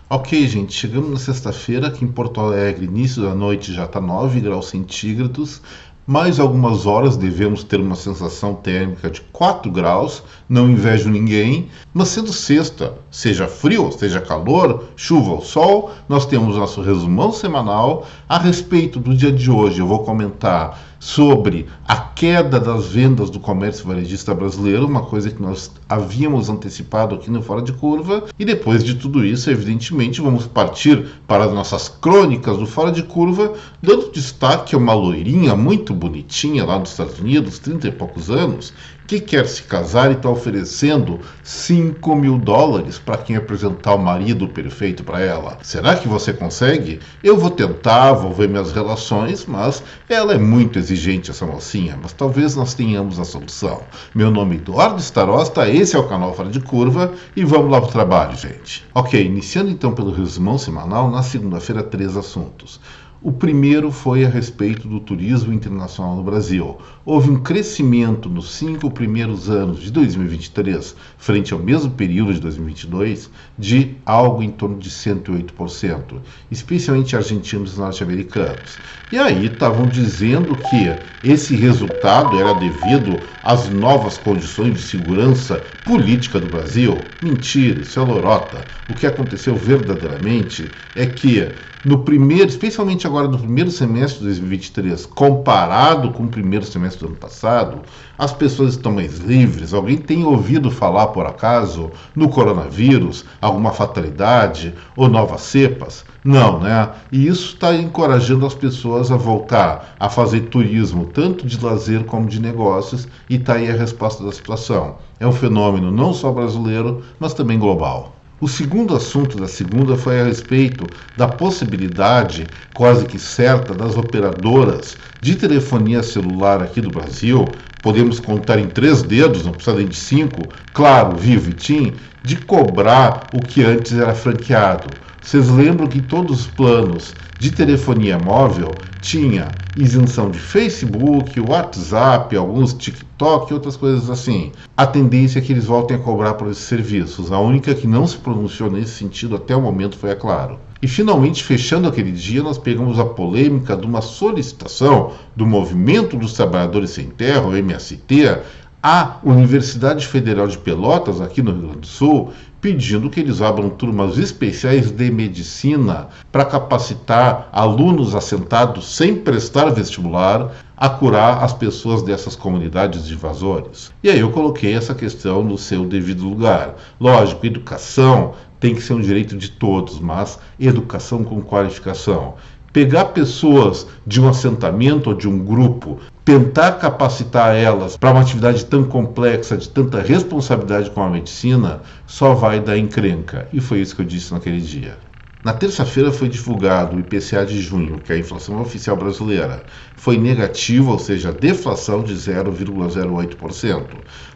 Ok, gente, chegamos na sexta-feira, aqui em Porto Alegre, início da noite já está 9 graus centígrados. Mais algumas horas devemos ter uma sensação térmica de 4 graus, não invejo ninguém, mas sendo sexta, seja frio, seja calor, chuva ou sol, nós temos nosso resumão semanal. A respeito do dia de hoje, eu vou comentar sobre a queda das vendas do comércio varejista brasileiro, uma coisa que nós havíamos antecipado aqui no Fora de Curva, e depois de tudo isso, evidentemente, vamos partir para as nossas crônicas do Fora de Curva, dando destaque a uma loirinha muito bonitinha lá nos Estados Unidos, 30 e poucos anos, que quer se casar e está oferecendo $5.000 para quem apresentar o marido perfeito para ela. Será que você consegue? Eu vou tentar, vou ver minhas relações, mas ela é muito exigente, essa mocinha, mas talvez nós tenhamos a solução. Meu nome é Eduardo Starosta, esse é o canal Fora de Curva e vamos lá para o trabalho, gente. Ok, iniciando então pelo resumão semanal, na segunda-feira 3 assuntos. O primeiro foi a respeito do turismo internacional no Brasil. Houve um crescimento nos 5 primeiros anos de 2023, frente ao mesmo período de 2022, de algo em torno de 108%, especialmente argentinos e norte-americanos. E aí estavam dizendo que esse resultado era devido às novas condições de segurança política do Brasil. Mentira, isso é lorota. O que aconteceu verdadeiramente é que especialmente agora no primeiro semestre de 2023, comparado com o primeiro semestre do ano passado, as pessoas estão mais livres. Alguém tem ouvido falar, por acaso, no coronavírus, alguma fatalidade ou novas cepas? Não, né? E isso está encorajando as pessoas a voltar a fazer turismo, tanto de lazer como de negócios, e está aí a resposta da situação. É um fenômeno não só brasileiro, mas também global. O segundo assunto da segunda foi a respeito da possibilidade, quase que certa, das operadoras de telefonia celular aqui do Brasil, podemos contar em 3 dedos, não precisa nem de 5, Claro, Vivo e TIM, de cobrar o que antes era franqueado. Vocês lembram que todos os planos de telefonia móvel tinha isenção de Facebook, WhatsApp, alguns TikTok e outras coisas assim. A tendência é que eles voltem a cobrar por esses serviços. A única que não se pronunciou nesse sentido até o momento foi a Claro. E finalmente, fechando aquele dia, nós pegamos a polêmica de uma solicitação do Movimento dos Trabalhadores Sem Terra, o MST, à Universidade Federal de Pelotas, aqui no Rio Grande do Sul, pedindo que eles abram turmas especiais de medicina para capacitar alunos assentados sem prestar vestibular a curar as pessoas dessas comunidades de invasores. E aí eu coloquei essa questão no seu devido lugar. Lógico, educação tem que ser um direito de todos, mas educação com qualificação. Pegar pessoas de um assentamento ou de um grupo, tentar capacitar elas para uma atividade tão complexa, de tanta responsabilidade como a medicina, só vai dar encrenca. E foi isso que eu disse naquele dia. Na terça-feira foi divulgado o IPCA de junho, que é a inflação oficial brasileira. Foi negativo, ou seja, deflação de 0,08%.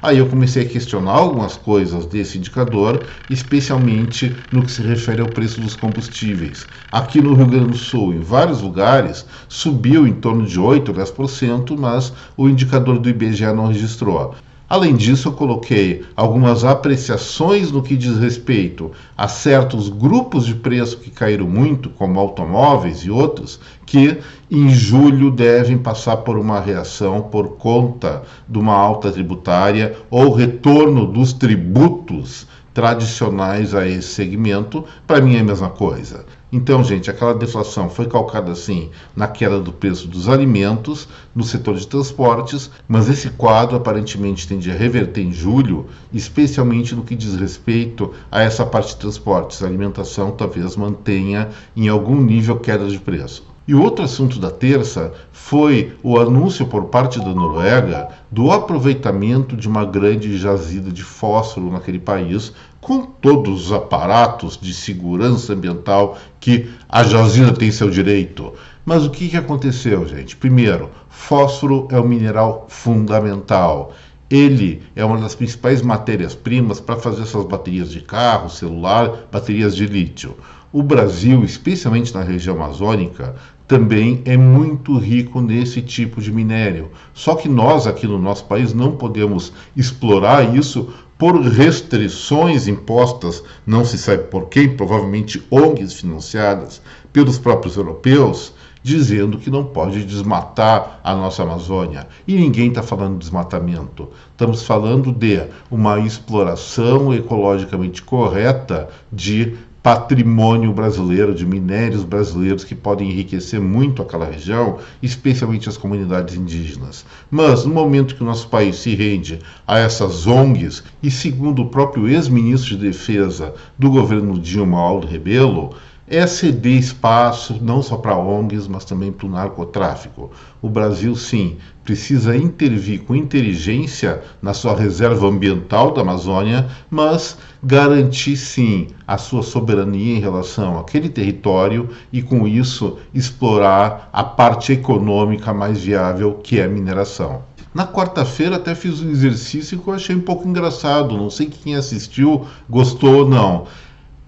Aí eu comecei a questionar algumas coisas desse indicador, especialmente no que se refere ao preço dos combustíveis. Aqui no Rio Grande do Sul, em vários lugares, subiu em torno de 8% a 10%, mas o indicador do IBGE não registrou. Além disso, eu coloquei algumas apreciações no que diz respeito a certos grupos de preço que caíram muito, como automóveis e outros, que em julho devem passar por uma reação por conta de uma alta tributária ou retorno dos tributos tradicionais a esse segmento. Para mim é a mesma coisa. Então, gente, aquela deflação foi calcada assim na queda do preço dos alimentos, no setor de transportes, mas esse quadro aparentemente tende a reverter em julho, especialmente no que diz respeito a essa parte de transportes. A alimentação talvez mantenha em algum nível queda de preço. E o outro assunto da terça foi o anúncio por parte da Noruega do aproveitamento de uma grande jazida de fósforo naquele país, com todos os aparatos de segurança ambiental que a jazida tem seu direito. Mas o que aconteceu, gente? Primeiro, fósforo é um mineral fundamental. Ele é uma das principais matérias-primas para fazer essas baterias de carro, celular, baterias de lítio. O Brasil, especialmente na região amazônica, também é muito rico nesse tipo de minério. Só que nós aqui no nosso país não podemos explorar isso por restrições impostas, não se sabe por quem, provavelmente ONGs financiadas pelos próprios europeus, dizendo que não pode desmatar a nossa Amazônia. E ninguém está falando de desmatamento. Estamos falando de uma exploração ecologicamente correta de patrimônio brasileiro, de minérios brasileiros que podem enriquecer muito aquela região, especialmente as comunidades indígenas. Mas no momento que o nosso país se rende a essas ONGs, e segundo o próprio ex-ministro de Defesa do governo Dilma, Aldo Rebelo, é ceder espaço não só para ONGs, mas também para o narcotráfico. O Brasil, sim, precisa intervir com inteligência na sua reserva ambiental da Amazônia, mas garantir, sim, a sua soberania em relação àquele território e, com isso, explorar a parte econômica mais viável, que é a mineração. Na quarta-feira até fiz um exercício que eu achei um pouco engraçado, não sei quem assistiu, gostou ou não.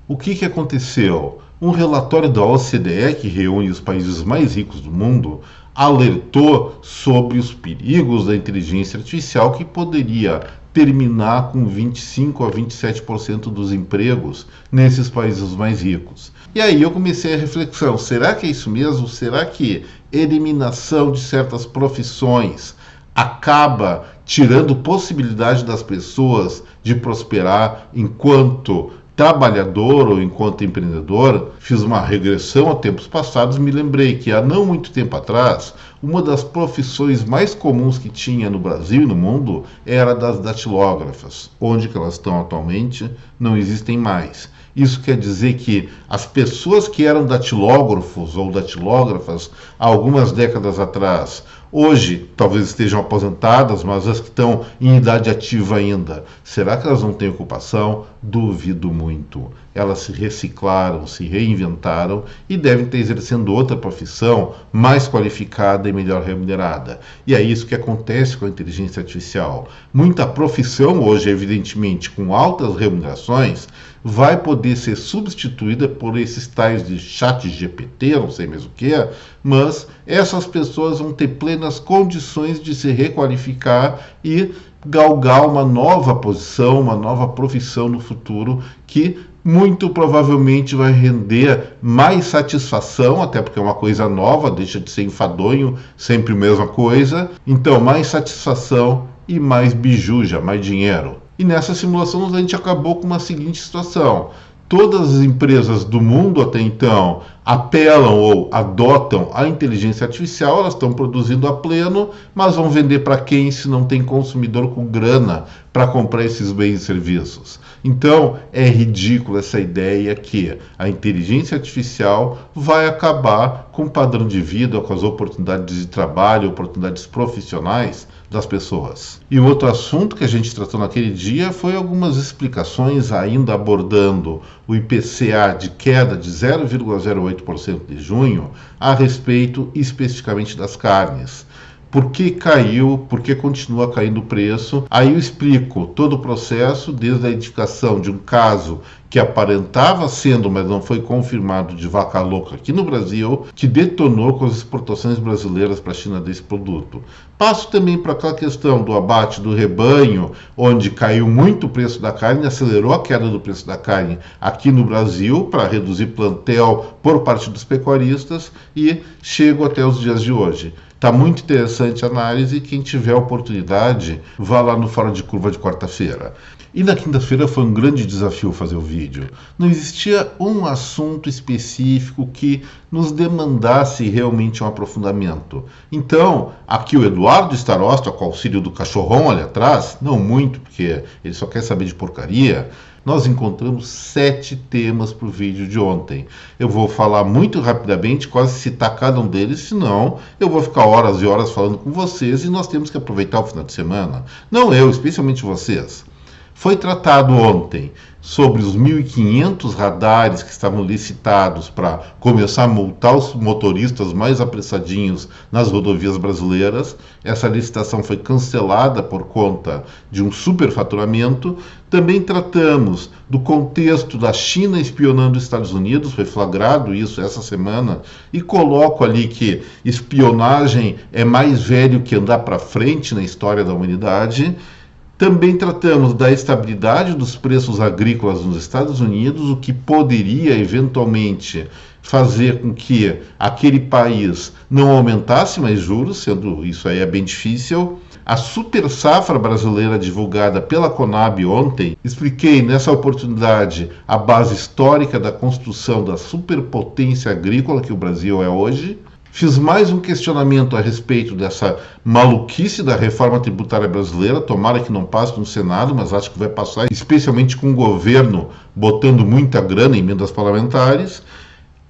O que aconteceu? Um relatório da OCDE, que reúne os países mais ricos do mundo, alertou sobre os perigos da inteligência artificial que poderia terminar com 25 a 27% dos empregos nesses países mais ricos. E aí eu comecei a reflexão, será que é isso mesmo? Será que eliminação de certas profissões acaba tirando possibilidade das pessoas de prosperar enquanto trabalhador ou enquanto empreendedor? Fiz uma regressão a tempos passados e me lembrei que há não muito tempo atrás, uma das profissões mais comuns que tinha no Brasil e no mundo era das datilógrafas. Onde que elas estão atualmente, não existem mais. Isso quer dizer que as pessoas que eram datilógrafos ou datilógrafas há algumas décadas atrás, hoje talvez estejam aposentadas, mas as que estão em idade ativa ainda, será que elas não têm ocupação? Duvido muito. Elas se reciclaram, se reinventaram e devem estar exercendo outra profissão mais qualificada e melhor remunerada. E é isso que acontece com a inteligência artificial. Muita profissão hoje, evidentemente, com altas remunerações, vai poder ser substituída por esses tais de chat GPT, não sei mesmo o que é, mas essas pessoas vão ter plenas condições de se requalificar e galgar uma nova posição, uma nova profissão no futuro que muito provavelmente vai render mais satisfação, até porque é uma coisa nova, deixa de ser enfadonho, sempre a mesma coisa. Então, mais satisfação e mais bijuja, mais dinheiro. E nessa simulação a gente acabou com uma seguinte situação. Todas as empresas do mundo até então apelam ou adotam a inteligência artificial, elas estão produzindo a pleno, mas vão vender para quem se não tem consumidor com grana para comprar esses bens e serviços. Então é ridícula essa ideia que a inteligência artificial vai acabar com o padrão de vida, com as oportunidades de trabalho, oportunidades profissionais das pessoas. E o outro assunto que a gente tratou naquele dia foi algumas explicações ainda abordando o IPCA de queda de 0,08% de junho a respeito especificamente das carnes. Por que caiu, por que continua caindo o preço? Aí eu explico todo o processo, desde a identificação de um caso que aparentava sendo, mas não foi confirmado, de vaca louca aqui no Brasil, que detonou com as exportações brasileiras para a China desse produto. Passo também para aquela questão do abate do rebanho, onde caiu muito o preço da carne, acelerou a queda do preço da carne aqui no Brasil, para reduzir plantel por parte dos pecuaristas, e chego até os dias de hoje. Está muito interessante a análise, quem tiver oportunidade, vá lá no Fora de Curva de quarta-feira. E na quinta-feira foi um grande desafio fazer o vídeo. Não existia um assunto específico que nos demandasse realmente um aprofundamento. Então, aqui o Eduardo Starosta, com o auxílio do cachorrão ali atrás, não muito, porque ele só quer saber de porcaria, nós encontramos 7 temas para o vídeo de ontem. Eu vou falar muito rapidamente, quase citar cada um deles, senão eu vou ficar horas e horas falando com vocês e nós temos que aproveitar o final de semana. Não eu, especialmente vocês. Foi tratado ontem sobre os 1.500 radares que estavam licitados para começar a multar os motoristas mais apressadinhos nas rodovias brasileiras. Essa licitação foi cancelada por conta de um superfaturamento. Também tratamos do contexto da China espionando os Estados Unidos, foi flagrado isso essa semana, e coloco ali que espionagem é mais velho que andar para frente na história da humanidade. Também tratamos da estabilidade dos preços agrícolas nos Estados Unidos, o que poderia eventualmente fazer com que aquele país não aumentasse mais juros, sendo isso aí é bem difícil. A super safra brasileira divulgada pela Conab ontem, expliquei nessa oportunidade a base histórica da construção da superpotência agrícola que o Brasil é hoje. Fiz mais um questionamento a respeito dessa maluquice da reforma tributária brasileira, tomara que não passe no Senado, mas acho que vai passar, especialmente com o governo botando muita grana em emendas parlamentares.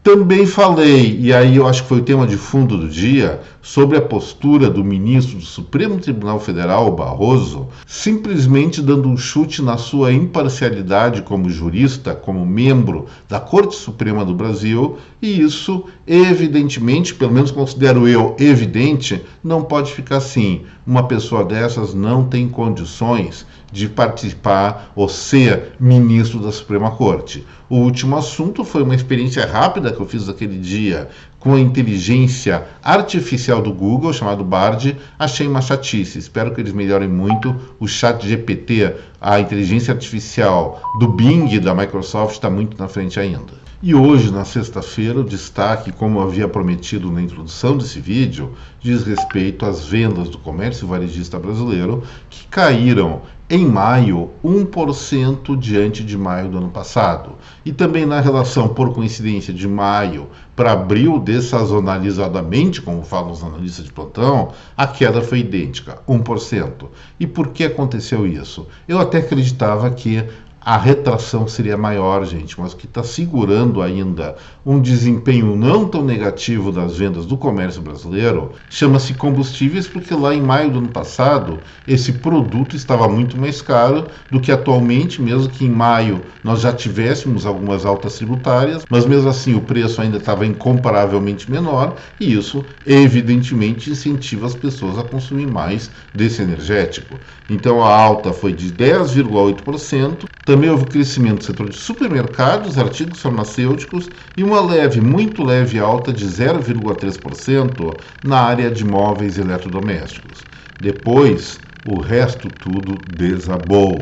Também falei, e aí eu acho que foi o tema de fundo do dia, sobre a postura do ministro do Supremo Tribunal Federal, Barroso, simplesmente dando um chute na sua imparcialidade como jurista, como membro da Corte Suprema do Brasil, e isso, evidentemente, pelo menos considero eu evidente, não pode ficar assim. Uma pessoa dessas não tem condições de participar ou ser ministro da Suprema Corte. O último assunto foi uma experiência rápida que eu fiz naquele dia com a inteligência artificial do Google, chamado Bard. Achei uma chatice, espero que eles melhorem muito. O ChatGPT, a inteligência artificial do Bing, da Microsoft, está muito na frente ainda. E hoje, na sexta-feira, o destaque, como eu havia prometido na introdução desse vídeo, diz respeito às vendas do comércio varejista brasileiro, que caíram em maio 1% diante de maio do ano passado. E também na relação, por coincidência, de maio para abril, dessazonalizadamente, como falam os analistas de plantão, a queda foi idêntica, 1%. E por que aconteceu isso? Eu até acreditava que a retração seria maior, gente, mas o que está segurando ainda um desempenho não tão negativo das vendas do comércio brasileiro chama-se combustíveis, porque lá em maio do ano passado esse produto estava muito mais caro do que atualmente, mesmo que em maio nós já tivéssemos algumas altas tributárias, mas mesmo assim o preço ainda estava incomparavelmente menor e isso evidentemente incentiva as pessoas a consumir mais desse energético. Então a alta foi de 10,8%. Também houve crescimento do setor de supermercados, artigos farmacêuticos e uma leve, muito leve alta de 0,3% na área de móveis e eletrodomésticos. Depois, o resto tudo desabou.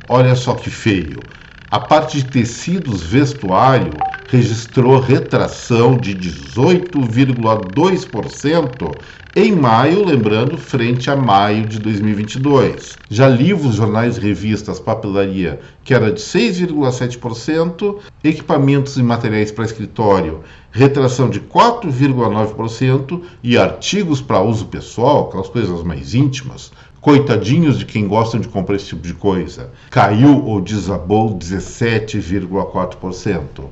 Olha só que feio. A parte de tecidos vestuário registrou retração de 18,2% em maio, lembrando, frente a maio de 2022. Já livros, jornais, revistas, papelaria, que era de 6,7%, equipamentos e materiais para escritório, retração de 4,9% e artigos para uso pessoal, aquelas coisas mais íntimas, coitadinhos de quem gosta de comprar esse tipo de coisa, caiu ou desabou 17,4%.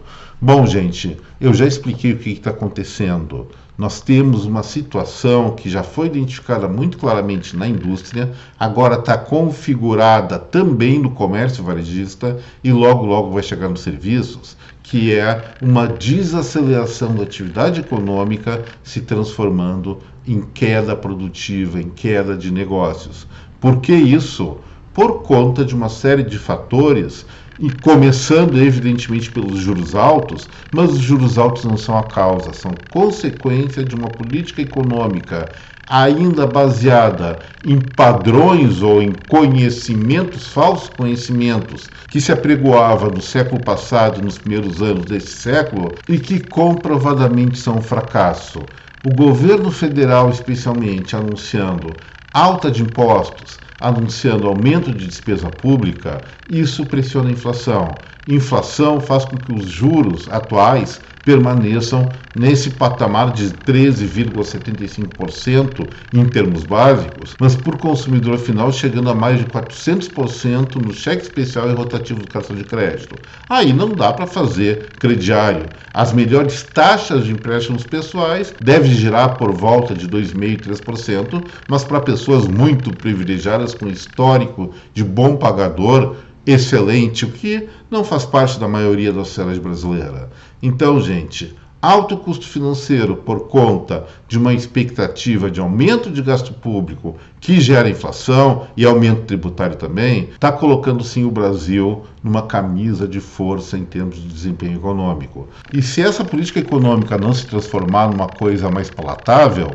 Bom, gente, eu já expliquei o que está acontecendo. Nós temos uma situação que já foi identificada muito claramente na indústria, agora está configurada também no comércio varejista e logo, logo vai chegar nos serviços, que é uma desaceleração da atividade econômica se transformando em queda produtiva, em queda de negócios. Por que isso? Por conta de uma série de fatores, e começando evidentemente pelos juros altos, mas os juros altos não são a causa, são consequência de uma política econômica ainda baseada em padrões ou em conhecimentos, falsos conhecimentos, que se apregoava no século passado, nos primeiros anos desse século, e que comprovadamente são um fracasso. O governo federal, especialmente, anunciando alta de impostos, anunciando aumento de despesa pública, isso pressiona a inflação. Inflação faz com que os juros atuais permaneçam nesse patamar de 13,75% em termos básicos, mas por consumidor final chegando a mais de 400% no cheque especial e rotativo do cartão de crédito. Aí não dá para fazer crediário. As melhores taxas de empréstimos pessoais devem girar por volta de 2,5% e 3%, mas para pessoas muito privilegiadas com histórico de bom pagador, excelente, o que não faz parte da maioria da sociedade brasileira. Então, gente, alto custo financeiro por conta de uma expectativa de aumento de gasto público que gera inflação e aumento tributário também, está colocando sim o Brasil numa camisa de força em termos de desempenho econômico. E se essa política econômica não se transformar numa coisa mais palatável,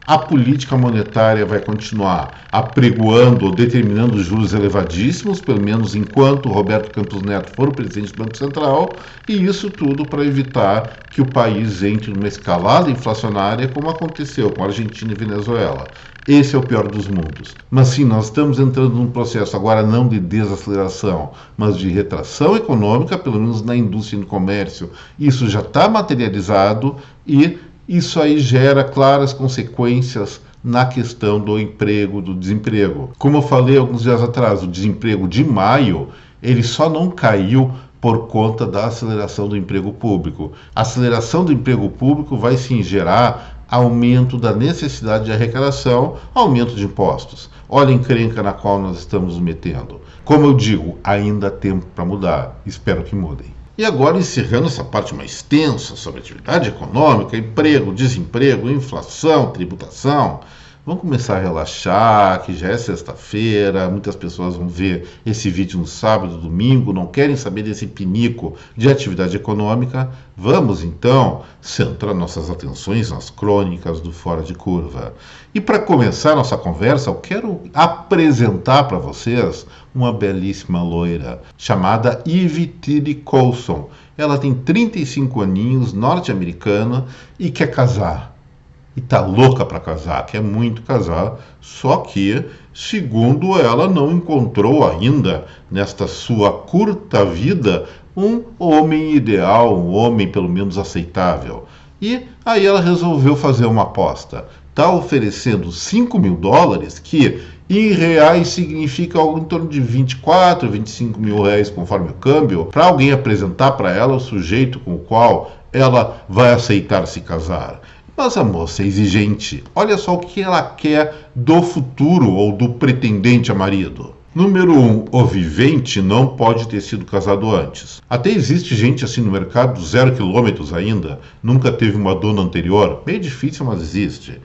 A política monetária vai continuar apregoando ou determinando juros elevadíssimos, pelo menos enquanto Roberto Campos Neto for o presidente do Banco Central, e isso tudo para evitar que o país entre numa escalada inflacionária, como aconteceu com a Argentina e Venezuela. Esse é o pior dos mundos. Mas sim, nós estamos entrando num processo agora não de desaceleração, mas de retração econômica, pelo menos na indústria e no comércio. Isso já está materializado e isso aí gera claras consequências na questão do emprego, do desemprego. Como eu falei alguns dias atrás, o desemprego de maio, ele só não caiu por conta da aceleração do emprego público. A aceleração do emprego público vai sim gerar aumento da necessidade de arrecadação, aumento de impostos. Olha a encrenca na qual nós estamos nos metendo. Como eu digo, ainda há tempo para mudar. Espero que mudem. E agora, encerrando essa parte mais tensa sobre atividade econômica, emprego, desemprego, inflação, tributação, vamos começar a relaxar, que já é sexta-feira, muitas pessoas vão ver esse vídeo no sábado, domingo, não querem saber desse pinico de atividade econômica. Vamos, então, centrar nossas atenções nas crônicas do Fora de Curva. E para começar nossa conversa, eu quero apresentar para vocês uma belíssima loira chamada Ivy Tilly Colson. Ela tem 35 aninhos, norte-americana e quer casar. E tá louca para casar, quer muito casar, só que, segundo ela, não encontrou ainda, nesta sua curta vida, um homem ideal, um homem pelo menos aceitável. E aí ela resolveu fazer uma aposta. Está oferecendo $5.000, que em reais significa algo em torno de 24, 25 mil reais, conforme o câmbio, para alguém apresentar para ela o sujeito com o qual ela vai aceitar se casar. Mas a moça é exigente. Olha só o que ela quer do futuro ou do pretendente a marido. Número 1, o vivente não pode ter sido casado antes. Até existe gente assim no mercado, 0 quilômetros ainda, nunca teve uma dona anterior. Meio difícil, mas existe.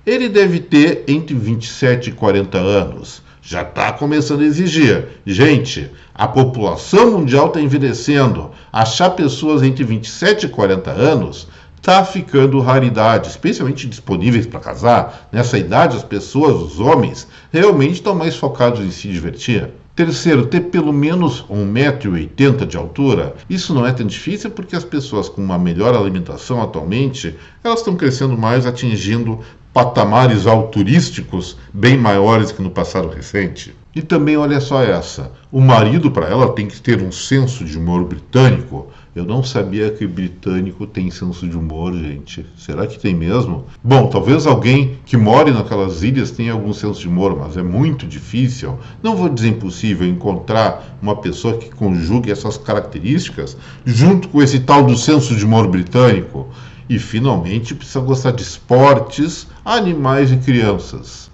Ele deve ter entre 27 e 40 anos. Já está começando a exigir. Gente, a população mundial está envelhecendo. Achar pessoas entre 27 e 40 anos está ficando raridade, especialmente disponíveis para casar. Nessa idade, as pessoas, os homens, realmente estão mais focados em se divertir. Terceiro, ter pelo menos 1,80 m de altura. Isso não é tão difícil porque as pessoas com uma melhor alimentação atualmente, elas estão crescendo mais, atingindo patamares alturísticos bem maiores que no passado recente. E também, olha só essa, o marido para ela tem que ter um senso de humor britânico. Eu não sabia que britânico tem senso de humor, gente. Será que tem mesmo? Bom, talvez alguém que more naquelas ilhas tenha algum senso de humor, mas é muito difícil. Não vou dizer impossível encontrar uma pessoa que conjugue essas características junto com esse tal do senso de humor britânico. E, finalmente, precisa gostar de esportes, animais e crianças.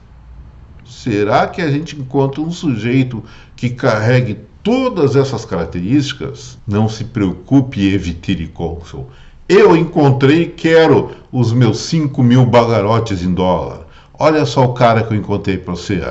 Será que a gente encontra um sujeito que carregue todas essas características? Não se preocupe, Ivy Tilly Colson. Eu encontrei e quero os meus 5.000 bagarotes em dólar. Olha só o cara que eu encontrei para você.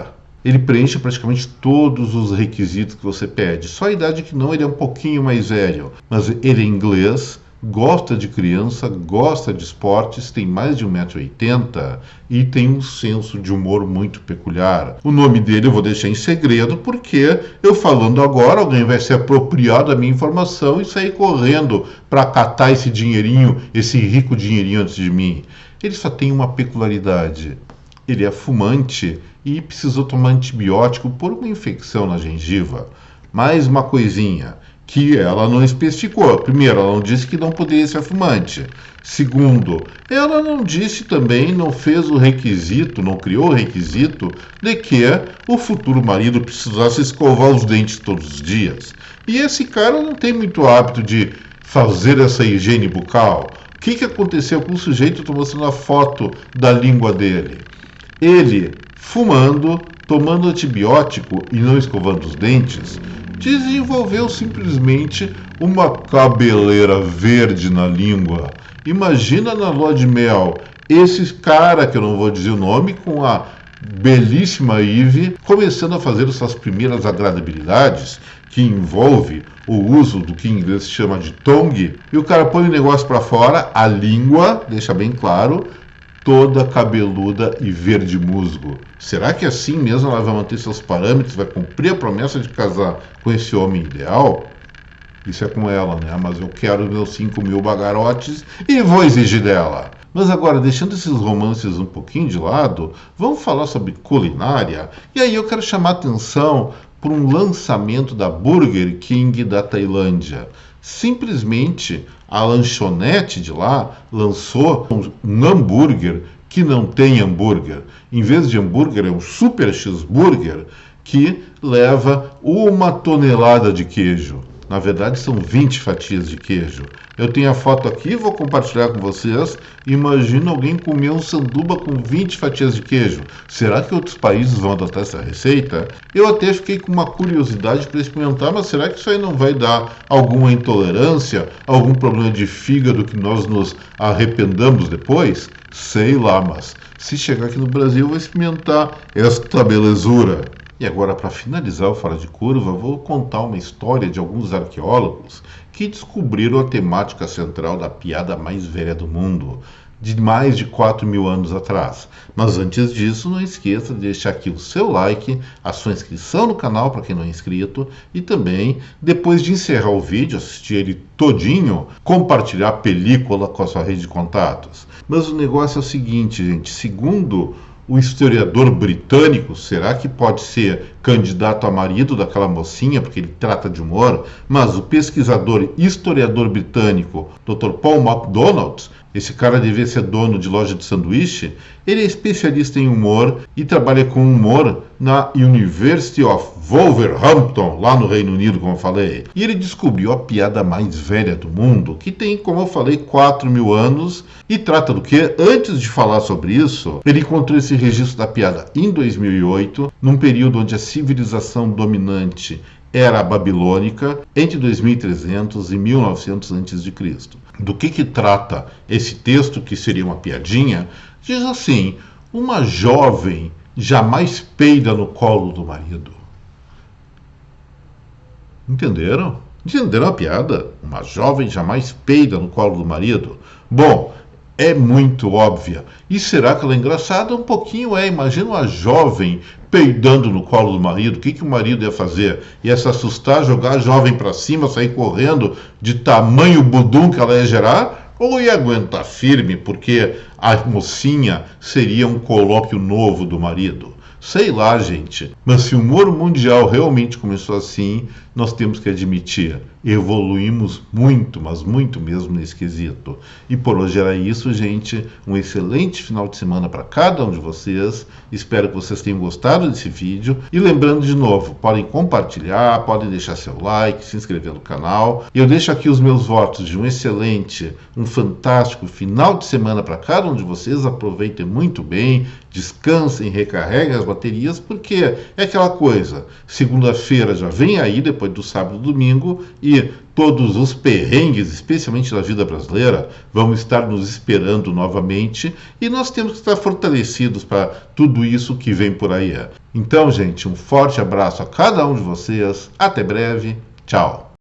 Ele preenche praticamente todos os requisitos que você pede. Só a idade que não, ele é um pouquinho mais velho. Mas ele é inglês, gosta de criança, gosta de esportes, tem mais de 1,80 m e tem um senso de humor muito peculiar. O nome dele eu vou deixar em segredo porque eu falando agora, alguém vai se apropriar da minha informação e sair correndo para catar esse dinheirinho, esse rico dinheirinho antes de mim. Ele só tem uma peculiaridade. Ele é fumante e precisou tomar antibiótico por uma infecção na gengiva. Mais uma coisinha que ela não especificou. Primeiro, ela não disse que não poderia ser fumante. Segundo, ela não disse também, não fez o requisito, não criou o requisito de que o futuro marido precisasse escovar os dentes todos os dias. E esse cara não tem muito hábito de fazer essa higiene bucal. O que aconteceu com o sujeito? Estou mostrando a foto da língua dele. Ele, fumando, tomando antibiótico e não escovando os dentes, desenvolveu simplesmente uma cabeleira verde na língua. Imagina na lua de mel, esse cara, que eu não vou dizer o nome, com a belíssima Ivy, começando a fazer suas primeiras agradabilidades, que envolve o uso do que em inglês se chama de tongue, e o cara põe o negócio para fora, a língua, deixa bem claro, toda cabeluda e verde musgo. Será que assim mesmo ela vai manter seus parâmetros, vai cumprir a promessa de casar com esse homem ideal? Isso é com ela, né? Mas eu quero meus 5.000 bagarotes e vou exigir dela. Mas agora, deixando esses romances um pouquinho de lado, vamos falar sobre culinária? E aí eu quero chamar a atenção para um lançamento da Burger King da Tailândia. Simplesmente a lanchonete de lá lançou um hambúrguer que não tem hambúrguer. Em vez de hambúrguer, é um super cheeseburger que leva 1 tonelada de queijo. Na verdade, são 20 fatias de queijo. Eu tenho a foto aqui, vou compartilhar com vocês. Imagina alguém comer um sanduba com 20 fatias de queijo. Será que outros países vão adotar essa receita? Eu até fiquei com uma curiosidade para experimentar, mas será que isso aí não vai dar alguma intolerância, algum problema de fígado que nós nos arrependamos depois? Sei lá, mas se chegar aqui no Brasil, eu vou experimentar esta belezura. E agora, para finalizar o Fora de Curva, vou contar uma história de alguns arqueólogos que descobriram a temática central da piada mais velha do mundo, de mais de 4.000 anos atrás. Mas antes disso, não esqueça de deixar aqui o seu like, a sua inscrição no canal para quem não é inscrito e também, depois de encerrar o vídeo, assistir ele todinho, compartilhar a película com a sua rede de contatos. Mas o negócio é o seguinte, gente, segundo o historiador britânico, será que pode ser candidato a marido daquela mocinha, porque ele trata de humor? Mas o pesquisador e historiador britânico, Dr. Paul MacDonald, esse cara devia ser dono de loja de sanduíche, ele é especialista em humor e trabalha com humor na University of Wolverhampton, lá no Reino Unido, como eu falei. E ele descobriu a piada mais velha do mundo, que tem, como eu falei, 4.000 anos, e trata do quê? Antes de falar sobre isso, ele encontrou esse registro da piada em 2008, num período onde a civilização dominante era a babilônica, entre 2300 e 1900 a.C. Do que trata esse texto, que seria uma piadinha? Diz assim: uma jovem jamais peida no colo do marido. Entenderam? Entenderam a piada? Uma jovem jamais peida no colo do marido. Bom, é muito óbvia. E será que ela é engraçada? Um pouquinho é. Imagina uma jovem peidando no colo do marido. O que o marido ia fazer? Ia se assustar, jogar a jovem para cima, sair correndo de tamanho budum que ela ia gerar? Ou ia aguentar firme, porque a mocinha seria um colóquio novo do marido? Sei lá, gente. Mas se o humor mundial realmente começou assim, nós temos que admitir, evoluímos muito, mas muito mesmo nesse quesito. E por hoje era isso, gente. Um excelente final de semana para cada um de vocês. Espero que vocês tenham gostado desse vídeo. E lembrando de novo, podem compartilhar, podem deixar seu like, se inscrever no canal. E eu deixo aqui os meus votos de um excelente, um fantástico final de semana para cada um de vocês. Aproveitem muito bem, descansem, recarreguem as baterias, porque é aquela coisa, segunda-feira já vem aí, depois do sábado e domingo, e todos os perrengues, especialmente da vida brasileira, vão estar nos esperando novamente, e nós temos que estar fortalecidos para tudo isso que vem por aí. Então, gente, um forte abraço a cada um de vocês, até breve, tchau!